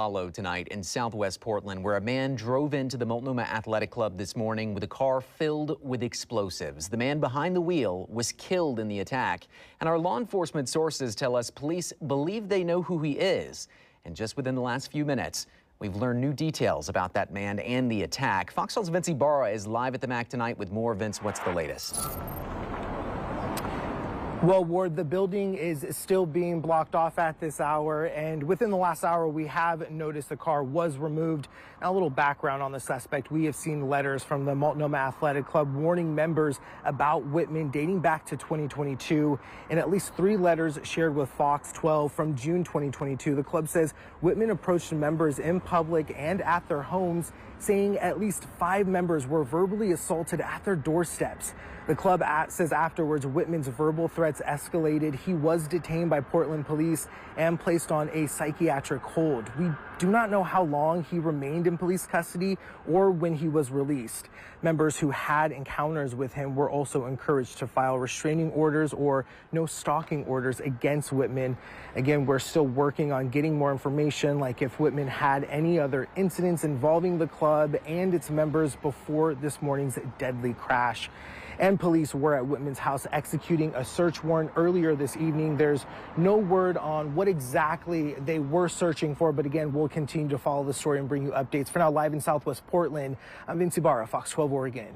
Followed tonight in southwest Portland, where a man drove into the Multnomah Athletic Club this morning with a car filled with explosives. The man behind the wheel was killed in the attack, and our law enforcement sources tell us police believe they know who he is. And just within the last few minutes, we've learned new details about that man and the attack. Fox 12's Vince Ibarra is live at the MAC tonight with more. Vince, what's the latest? Well, Ward, the building is still being blocked off at this hour, and within the last hour, we have noticed the car was removed. Now, a little background on the suspect. We have seen letters from the Multnomah Athletic Club warning members about Whitman dating back to 2022, and at least 3 letters shared with Fox 12 from June 2022. The club says Whitman approached members in public and at their homes, saying at least 5 members were verbally assaulted at their doorsteps. The club says afterwards Whitman's verbal threats escalated. He was detained by Portland police and placed on a psychiatric hold. We do not know how long he remained in police custody or when he was released. Members who had encounters with him were also encouraged to file restraining orders or no stalking orders against Whitman. Again, we're still working on getting more information, like if Whitman had any other incidents involving the club and its members before this morning's deadly crash. And police were at Whitman's house executing a search warrant earlier this evening. There's no word on what exactly they were searching for, but again, we'll continue to follow the story and bring you updates. For now, live in southwest Portland, I'm Vince Ibarra, Fox 12 Oregon.